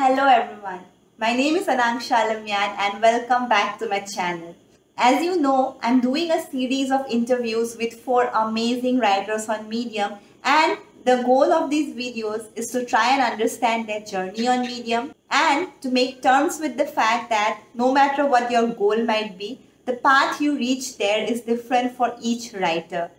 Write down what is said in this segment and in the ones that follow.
Hello everyone, my name is Ananksha Lamyan and welcome back to my channel. As you know, I'm doing a series of interviews with four amazing writers on Medium, and the goal of these videos is to try and understand their journey on Medium and to make terms with the fact that no matter what your goal might be, the path you reach there is different for each writer.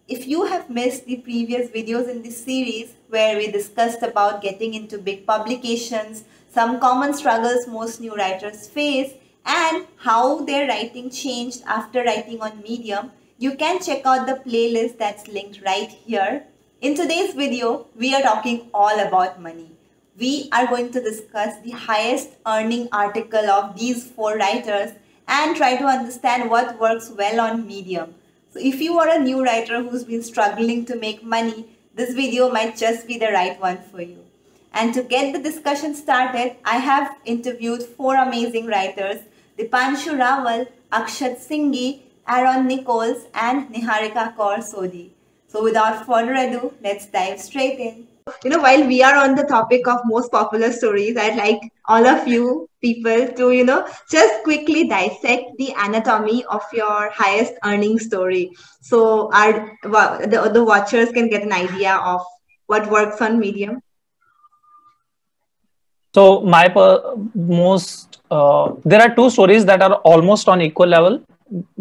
If you have missed the previous videos in this series where we discussed about getting into big publications, some common struggles most new writers face, and how their writing changed after writing on Medium, you can check out the playlist that's linked right here. In today's video, we are talking all about money. We are going to discuss the highest earning article of these four writers and try to understand what works well on Medium. So if you are a new writer who's been struggling to make money, this video might just be the right one for you. And to get the discussion started, I have interviewed four amazing writers, Dipanshu Rawal, Akshat Singhi, Aaron Nichols, and Niharika Kaur Sodhi. So without further ado, let's dive straight in. While we are on the topic of most popular stories, I'd like all of you people to, just quickly dissect the anatomy of your highest earning story. So the watchers can get an idea of what works on Medium. So there are two stories that are almost on equal level,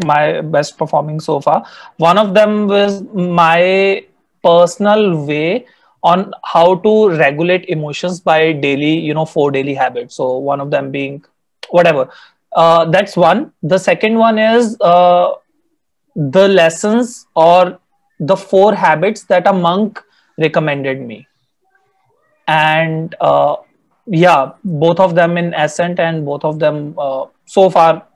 my best performing so far. One of them was my personal way on how to regulate emotions by daily, 4 daily habits. So one of them being whatever. That's one. The second one is the lessons or the 4 habits that a monk recommended me. And yeah, both of them in Ascent, and both of them so far,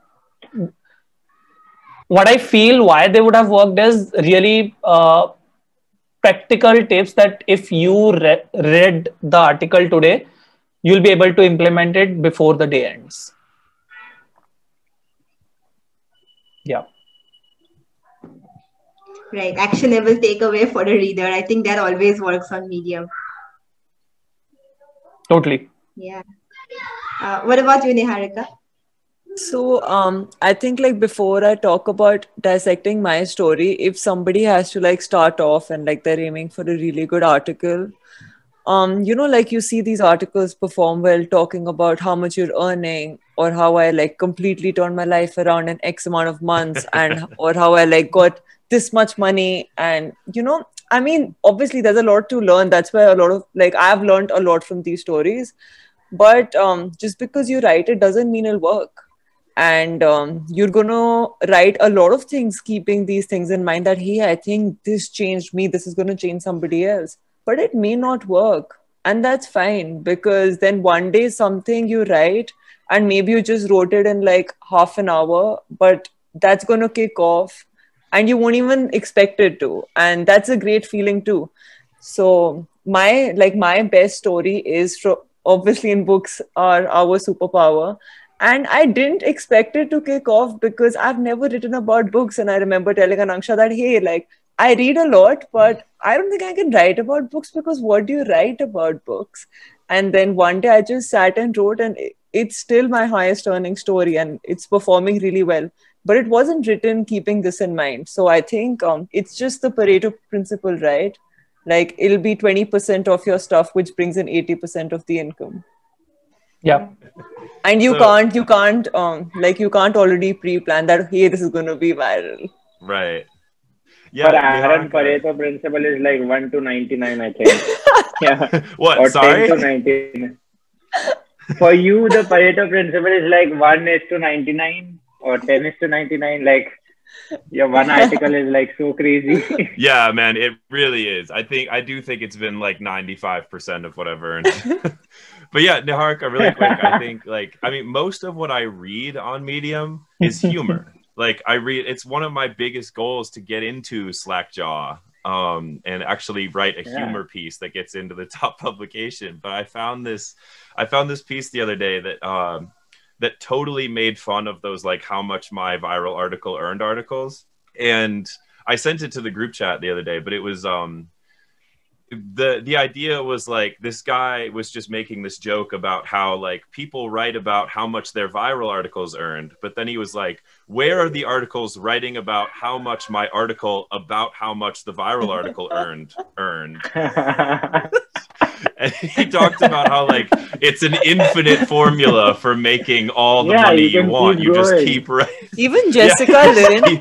what I feel why they would have worked is really practical tips that if you read the article today, you'll be able to implement it before the day ends. Yeah. Right. Actionable takeaway for the reader. I think that always works on Medium. Totally. Yeah. What about you, Niharika? So, I think like before I talk about dissecting my story, if somebody has to like start off and like they're aiming for a really good article, like you see these articles perform well talking about how much you're earning or how I like completely turned my life around in X amount of months and or how I like got this much money. And, I mean, obviously there's a lot to learn. That's why a lot of like I've learned a lot from these stories. But just because you write it doesn't mean it'll work. And you're going to write a lot of things keeping these things in mind that, hey, I think this changed me. This is going to change somebody else. But it may not work. And that's fine, because then one day something you write and maybe you just wrote it in like half an hour, but that's going to kick off and you won't even expect it to. And that's a great feeling too. So my best story is obviously in books are our superpower. And I didn't expect it to kick off because I've never written about books. And I remember telling Ananksha that, hey, like I read a lot, but I don't think I can write about books, because what do you write about books? And then one day I just sat and wrote, and it's still my highest earning story and it's performing really well. But it wasn't written keeping this in mind. So I think it's just the Pareto principle, right? Like it'll be 20% of your stuff, which brings in 80% of the income. Yeah. And you can't already pre-plan that, hey, this is going to be viral. Right. Yeah. For Aaron, Pareto principle is like 1 to 99, I think. Yeah. What? Or Sorry? 10 to 99. For you, the Pareto principle is like 1 is to 99 or 10 is to 99. Like, yeah, one article is like so crazy. Yeah, man, it really is. I do think it's been like 95% of what I've earned. But yeah, Niharika, really quick, I mean, most of what I read on Medium is humor. It's one of my biggest goals to get into Slackjaw and actually write a humor piece that gets into the top publication. But I found this piece the other day that that totally made fun of those like how much my viral article earned articles. And I sent it to the group chat the other day, but it was the idea was like this guy was just making this joke about how like people write about how much their viral articles earned, but then he was like, where are the articles writing about how much my article about how much the viral article earned? And he talked about how like it's an infinite formula for making all the money you want. You just keep writing. Even Jessica Lynn,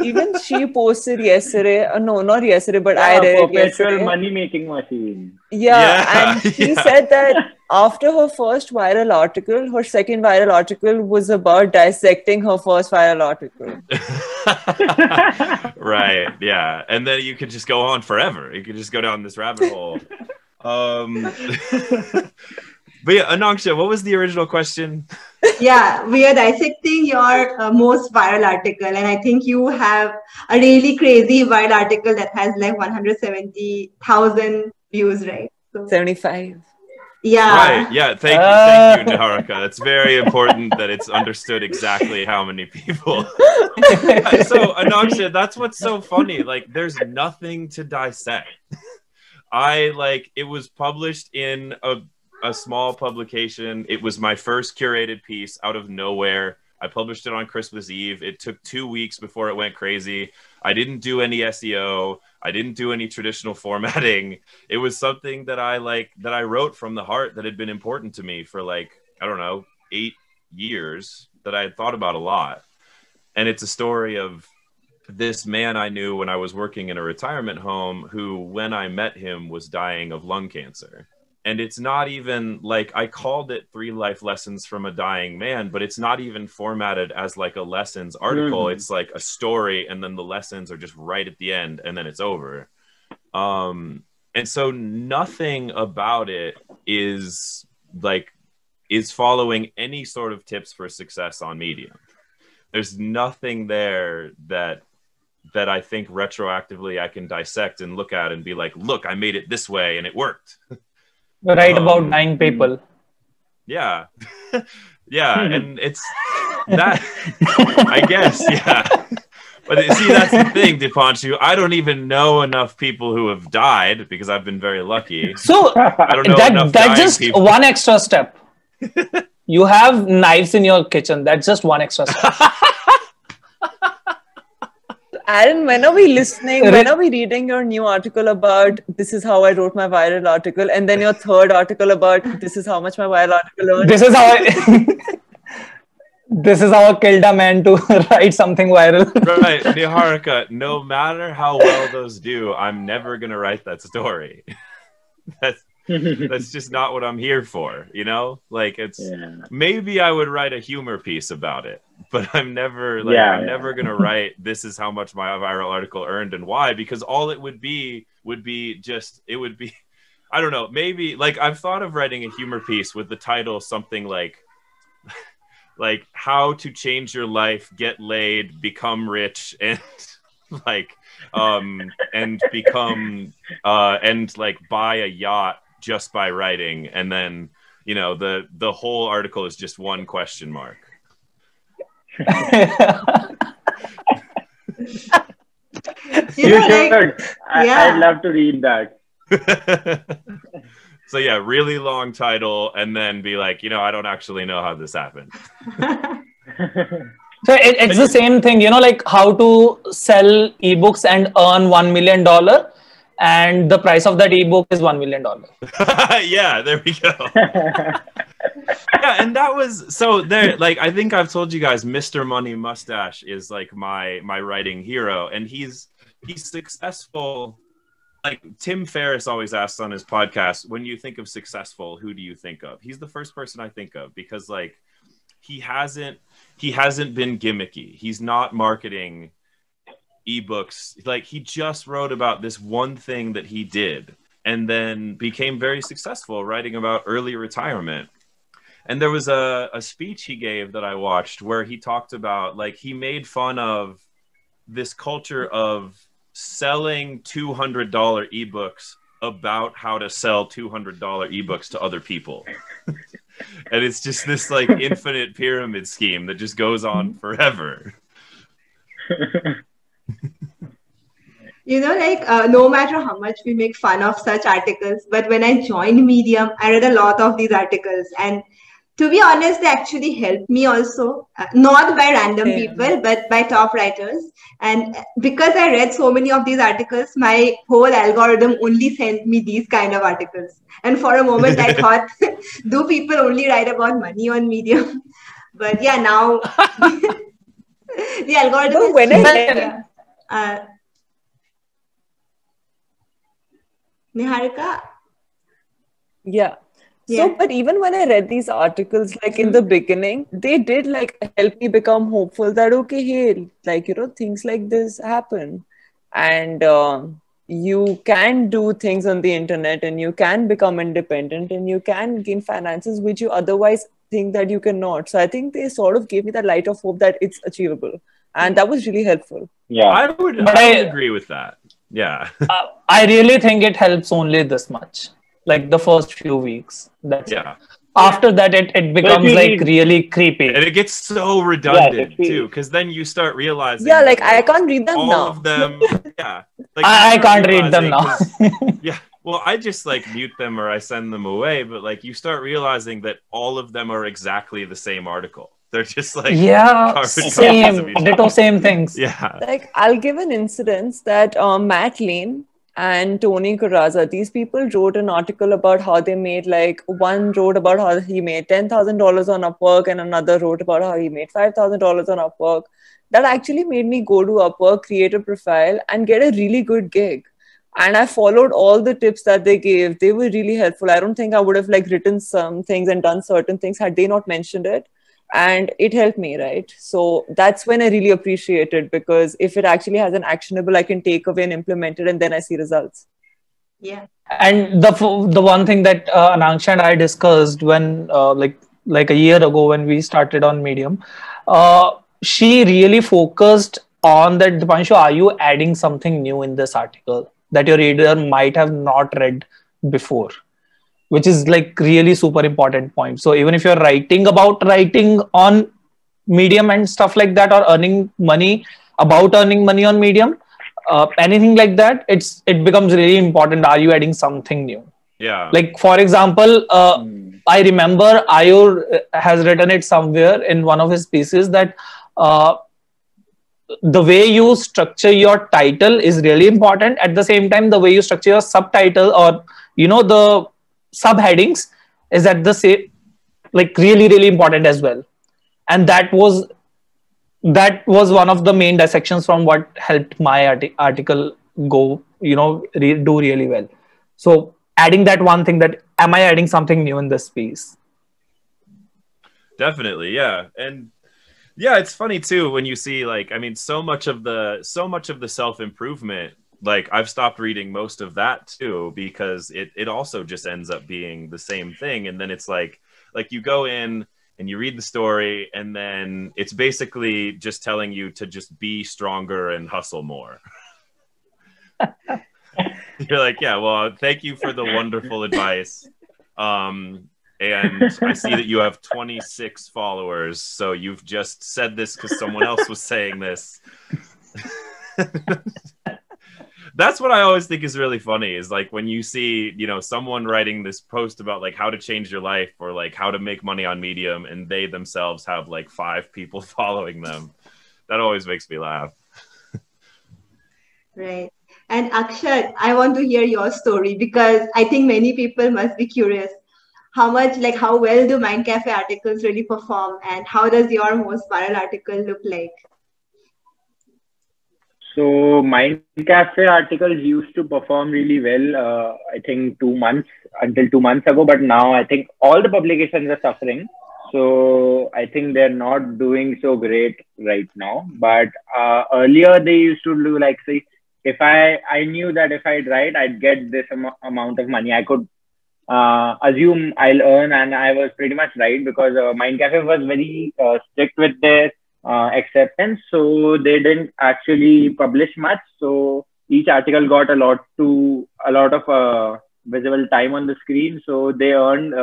even she posted yesterday. No, not yesterday, but I read it yesterday. Perpetual money making machine. Yeah, and she said that after her first viral article, her second viral article was about dissecting her first viral article. Right. Yeah. And then you could just go on forever. You could just go down this rabbit hole. But yeah, Ananksha, what was the original question? Yeah, we are dissecting your most viral article, and I think you have a really crazy viral article that has like 170,000 views, right? So, 75. yeah. Right. Yeah. Thank you, Niharika. It's very important that it's understood exactly how many people. So, Ananksha, that's what's so funny. Like, there's nothing to dissect. It was published in a small publication. It was my first curated piece out of nowhere. I published it on Christmas Eve. It took 2 weeks before it went crazy. I didn't do any SEO. I didn't do any traditional formatting. It was something that I wrote from the heart that had been important to me for 8 years, that I had thought about a lot. And it's a story of this man I knew when I was working in a retirement home who, when I met him, was dying of lung cancer. And it's not even like, I called it 3 life lessons from a dying man, but it's not even formatted as like a lessons article. It's like a story, and then the lessons are just right at the end, and then it's over. And so nothing about it is following any sort of tips for success on Medium. There's nothing there that I think retroactively I can dissect and look at and be like, look, I made it this way and it worked. Right, about 9 people. Yeah. Yeah. And it's that, I guess. Yeah. But see, that's the thing, Dipanshu. I don't even know enough people who have died, because I've been very lucky. So I don't know enough that's dying just people. one extra step. You have knives in your kitchen. That's just one extra step. Aaron, when are we listening? When are we reading your new article about this is how I wrote my viral article, and then your third article about this is how much my viral article earned? This is how I killed a man to write something viral. Right, Niharika, no matter how well those do, I'm never going to write that story. That's just not what I'm here for, you know? Like, maybe I would write a humor piece about it, but I'm never never going to write this is how much my viral article earned and why, because all it would be I don't know, maybe like I've thought of writing a humor piece with the title something like how to change your life, get laid, become rich, and and become and like buy a yacht just by writing. And then, you know, the whole article is just one question mark. I'd love to read that. So yeah, really long title, and then be like, you know, I don't actually know how this happened. So it's the same thing, you know, like how to sell ebooks and earn $1 million, and the price of that ebook is $1 million. Yeah, there we go. Yeah, and that was so there. Like, I think I've told you guys, Mr. Money Mustache is like my writing hero, and he's successful. Like Tim Ferriss always asks on his podcast, when you think of successful, who do you think of? He's the first person I think of, because like he hasn't been gimmicky. He's not marketing ebooks. Like, he just wrote about this one thing that he did, and then became very successful writing about early retirement. And there was a speech he gave that I watched where he talked about, like, he made fun of this culture of selling $200 ebooks about how to sell $200 ebooks to other people. And it's just this like infinite pyramid scheme that just goes on forever. like no matter how much we make fun of such articles, but when I joined Medium, I read a lot of these articles, and to be honest, they actually helped me also, not by random Same. people, but by top writers. And because I read so many of these articles, my whole algorithm only sent me these kind of articles. And for a moment, I thought, do people only write about money on Medium? But yeah, now the algorithm But is when I changed. read- Yeah. Niharika? Yeah. So, Yeah. but even when I read these articles, like in the beginning, they did like help me become hopeful that, okay, hey, like, things like this happen. And you can do things on the internet and you can become independent and you can gain finances, which you otherwise think that you cannot. So I think they sort of gave me that light of hope that it's achievable. And that was really helpful. Yeah. I would But agree with that. Yeah. I really think it helps only this much, like the first few weeks. That's it. Yeah. After that, it becomes you like read- really creepy. And it gets so redundant if we- too, because then you start realizing Yeah, that, like I can't read them all now. of them. Yeah. Like, I you start can't read them realizing- now. 'cause- yeah. Well, I just like mute them or I send them away, but like you start realizing that all of them are exactly the same article. They're just like Yeah, carbon copies same, of each other. ditto, same things. Yeah. Like, I'll give an incident that Matt Lane and Tony Corazza, these people wrote an article about how they made, like, one wrote about how he made $10,000 on Upwork and another wrote about how he made $5,000 on Upwork. That actually made me go to Upwork, create a profile, and get a really good gig. And I followed all the tips that they gave. They were really helpful. I don't think I would have like written some things and done certain things had they not mentioned it. And it helped me, right? So that's when I really appreciate it, because if it actually has an actionable, I can take away and implement it, and then I see results. Yeah. And the one thing that Ananksha and I discussed when like a year ago when we started on Medium, she really focused on that. Dipanshu, are you adding something new in this article that your reader might have not read before? Which is like really super important point. So even if you're writing about writing on Medium and stuff like that, or earning money on Medium, anything like that, it becomes really important. Are you adding something new? Yeah. Like for example, I remember Ayur has written it somewhere in one of his pieces that the way you structure your title is really important. At the same time, the way you structure your subtitle or the subheadings is at the same, like really, really important as well. And that was one of the main dissections from what helped my article go, do really well. So adding that one thing, that am I adding something new in this piece? Definitely, yeah. And yeah, it's funny too when you see, like, I mean, so much of the self-improvement, like I've stopped reading most of that too, because it also just ends up being the same thing. And then it's like you go in and you read the story, and then it's basically just telling you to just be stronger and hustle more. You're like, yeah, well, thank you for the wonderful advice. And I see that you have 26 followers, so you've just said this because someone else was saying this. That's what I always think is really funny, is like when you see, someone writing this post about like how to change your life or like how to make money on Medium, and they themselves have like 5 people following them. That always makes me laugh. Right. And Akshat, I want to hear your story, because I think many people must be curious. How well do Mind Cafe articles really perform, and how does your most viral article look like? So Mind Cafe articles used to perform really well, I think 2 months, until 2 months ago. But now I think all the publications are suffering. So I think they're not doing so great right now. But earlier they used to do like, say, if I knew that if I'd write, I'd get this amount of money. I could assume I'll earn, and I was pretty much right, because Mind Cafe was very strict with their acceptance, so they didn't actually publish much. So each article got a lot of visible time on the screen, so they earned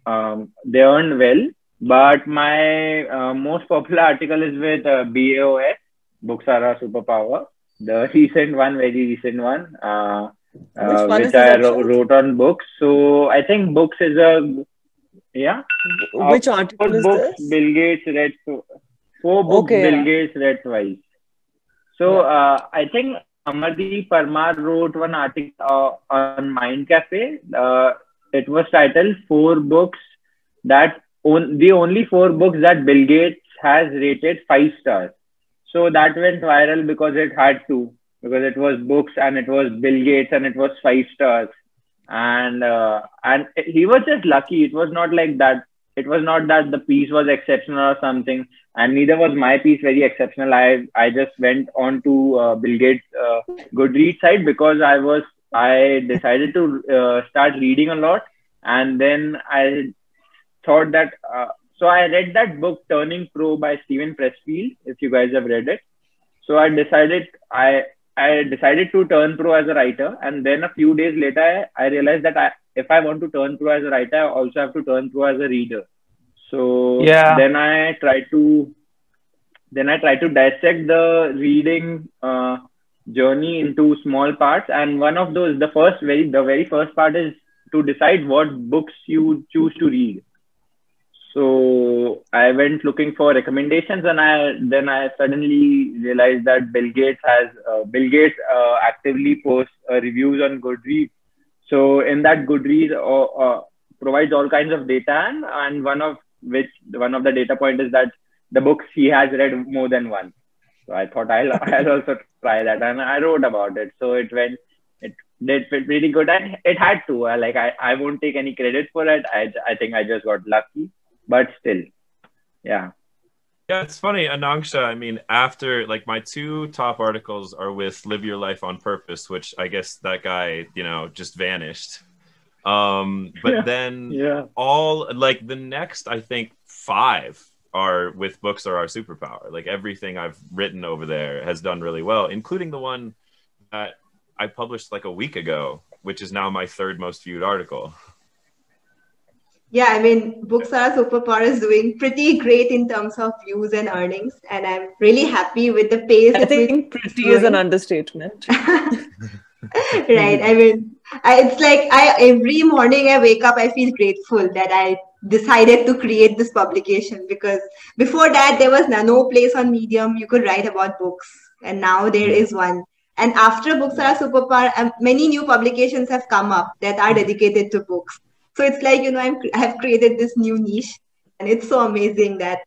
well. But my most popular article is with BAOS, Books Are Our Superpower. the recent one, very recent one, Which one is which this I actually? wrote on books. So I think books is a, yeah, Which four article is books this? Bill Gates read, four books Okay, Bill yeah. Gates read twice. So Yeah. I think Amardeep Parmar wrote one article on Mind Cafe. It was titled Four Books that the only four books that Bill Gates has rated 5 stars. So that went viral because it had to, because it was books and it was Bill Gates and it was 5 stars. And he was just lucky. It was not like that. It was not that the piece was exceptional or something, and neither was my piece very exceptional. I just went on to Bill Gates' Goodreads site because I decided to start reading a lot, and then I thought that so I read that book Turning Pro by Steven Pressfield. If you guys have read it, so I decided to turn pro as a writer, and then a few days later I realized that if I want to turn pro as a writer, I also have to turn pro as a reader. So Yeah. then I try to dissect the reading journey into small parts, and one of those, the very first part is to decide what books you choose to read. So I went looking for recommendations, and I suddenly realized that Bill Gates actively posts reviews on Goodreads. So in that Goodreads provides all kinds of data, and one of the data point is that the books he has read more than once. So I thought I'll also try that, and I wrote about it. So it did pretty good, and it had to. I won't take any credit for it. I think I just got lucky, but still, yeah. Yeah, it's funny, Anangsha. I mean, after like my two top articles are with Live Your Life on Purpose, which I guess that guy, just vanished. But then Yeah. all like the next, I think 5 are with Books Are Our Superpower. Like everything I've written over there has done really well, including the one that I published like a week ago, which is now my 3rd most viewed article. Yeah, I mean, Books Are a Superpower is doing pretty great in terms of views and earnings, and I'm really happy with the pace I at which think it's pretty is an growing. understatement. Right. I mean, it's like every morning I wake up, I feel grateful that I decided to create this publication, because before that there was no place on Medium you could write about books, and now there is one. And after Books Are a Superpower, many new publications have come up that are dedicated to books. So it's like, I have created this new niche, and it's so amazing that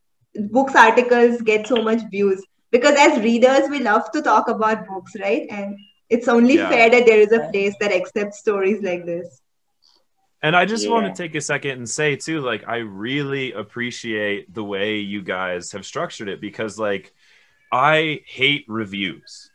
books articles get so much views, because as readers we love to talk about books, right? And it's only Yeah. fair that there is a place that accepts stories like this. And I just want Yeah. to take a second and say too, like, I really appreciate the way you guys have structured it, because like I hate reviews.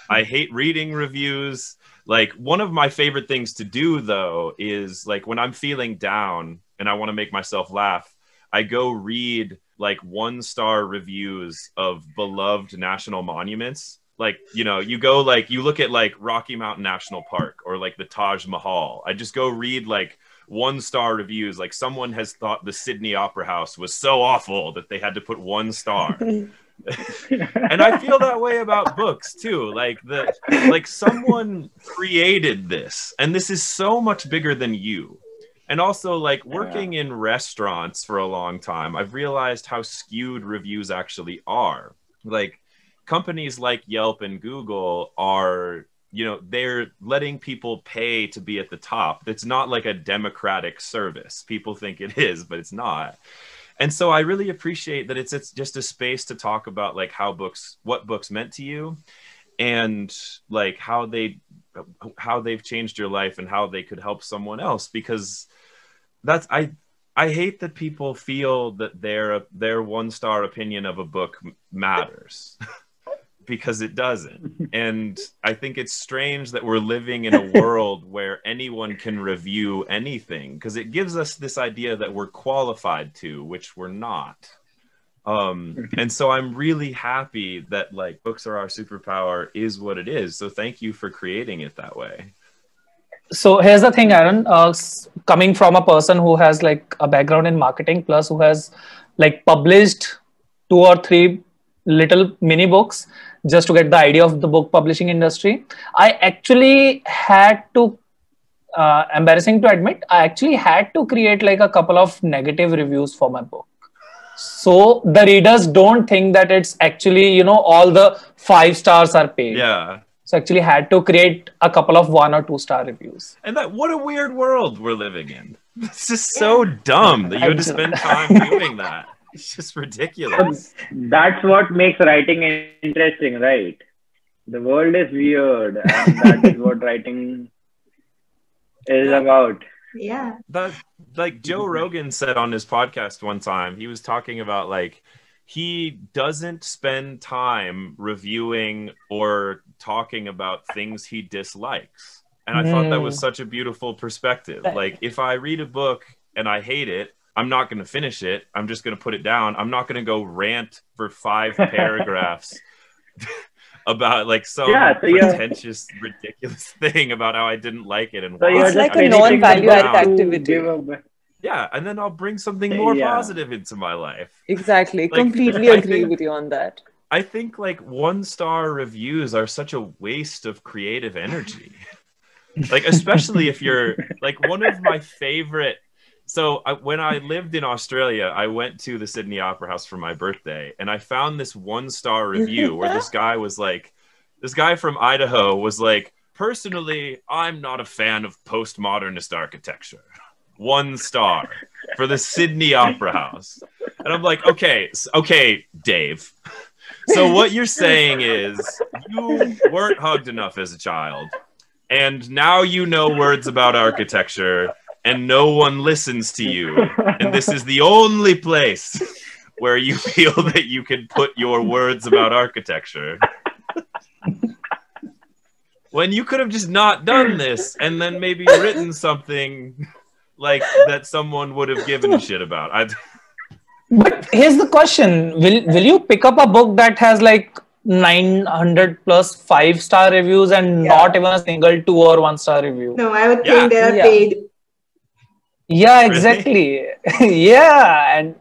I hate reading reviews. Like, one of my favorite things to do though is like when I'm feeling down and I want to make myself laugh, I go read like 1-star reviews of beloved national monuments. Like, you go like, you look at like Rocky Mountain National Park or like the Taj Mahal. I just go read like 1-star reviews. Like, someone has thought the Sydney Opera House was so awful that they had to put 1 star. And I feel that way about books too. Like someone created this, and this is so much bigger than you. And also, like, working in restaurants for a long time, I've realized how skewed reviews actually are. Like, companies like Yelp and Google are, they're letting people pay to be at the top. It's not like a democratic service. People think it is, but it's not. And so I really appreciate that it's just a space to talk about like what books meant to you, and like how they've changed your life and how they could help someone else. Because I hate that people feel that their 1-star opinion of a book matters. Because it doesn't. And I think it's strange that we're living in a world where anyone can review anything, because it gives us this idea that we're qualified to, which we're not. And so I'm really happy that like Books Are Our Superpower is what it is. So thank you for creating it that way. So here's the thing, Aaron, coming from a person who has like a background in marketing, plus who has like published 2 or 3 little mini books just to get the idea of the book publishing industry. I actually had to, embarrassing to admit, I actually had to create like a couple of negative reviews for my book. So the readers don't think that it's actually, you know, all the 5 stars are paid. Yeah. So actually had to create a couple of 1 or 2 star reviews. And that, what a weird world we're living in. It's just so dumb that you had to spend time doing that. It's just ridiculous. That's what makes writing interesting, right? The world is weird, and that is what writing is about. Yeah. That, like Joe Rogan said on his podcast one time, he was talking about like he doesn't spend time reviewing or talking about things he dislikes. And I thought that was such a beautiful perspective. Like if I read a book and I hate it, I'm not going to finish it. I'm just going to put it down. I'm not going to go rant for 5 paragraphs about like some pretentious, ridiculous thing about how I didn't like it and why. It's like a non-value-added activity. Yeah, and then I'll bring something more positive into my life. Exactly. Like, Completely agree with you on that. I think like 1-star reviews are such a waste of creative energy. Like, especially if you're like one of my favorite. So when I lived in Australia, I went to the Sydney Opera House for my birthday, and I found this 1-star review where this guy was like, this guy from Idaho was like, personally, I'm not a fan of postmodernist architecture. 1 star for the Sydney Opera House. And I'm like, okay, Dave. So what you're saying is you weren't hugged enough as a child, and now you know words about architecture, and no one listens to you. And this is the only place where you feel that you can put your words about architecture. When you could have just not done this and then maybe written something like that someone would have given a shit about. But here's the question. Will you pick up a book that has like 900 plus 5-star reviews and not even a single 2 or 1-star review? No, I would think they are paid. Yeah, exactly. Yeah, and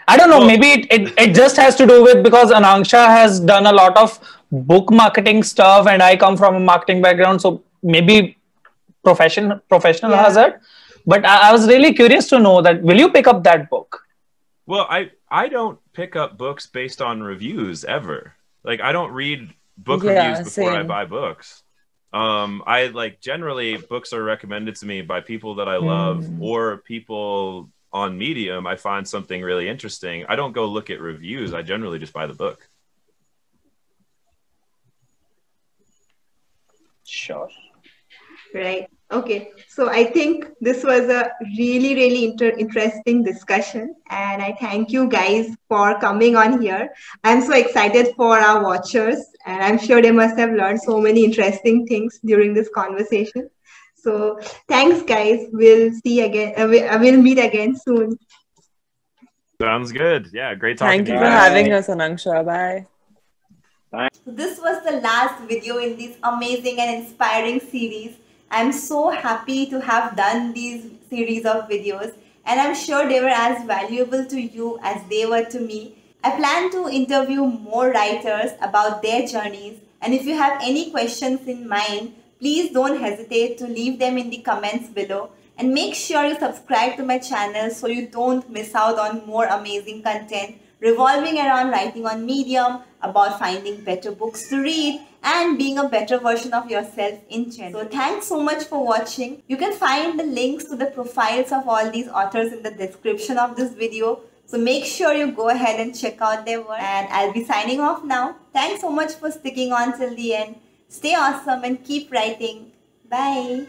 I don't know, maybe it just has to do with because Ananksha has done a lot of book marketing stuff and I come from a marketing background, so maybe professional hazard. But I was really curious to know that, will you pick up that book? Well, I don't pick up books based on reviews ever. Like I don't read book reviews before I buy books. I like generally books are recommended to me by people that I love or people on Medium. I find something really interesting. I don't go look at reviews. I generally just buy the book. Sure. Right. Okay. So I think this was a really, really interesting discussion. And I thank you guys for coming on here. I'm so excited for our watchers. And I'm sure they must have learned so many interesting things during this conversation. So thanks, guys. We'll see again. We'll meet again soon. Sounds good. Yeah, great talking to you. Thank you for having us, Ananksha. Bye. So this was the last video in this amazing and inspiring series. I'm so happy to have done these series of videos, and I'm sure they were as valuable to you as they were to me. I plan to interview more writers about their journeys, and if you have any questions in mind, please don't hesitate to leave them in the comments below, and make sure you subscribe to my channel so you don't miss out on more amazing content revolving around writing on Medium, about finding better books to read, and being a better version of yourself in general. So thanks so much for watching. You can find the links to the profiles of all these authors in the description of this video. So make sure you go ahead and check out their work. And I'll be signing off now. Thanks so much for sticking on till the end. Stay awesome and keep writing. Bye.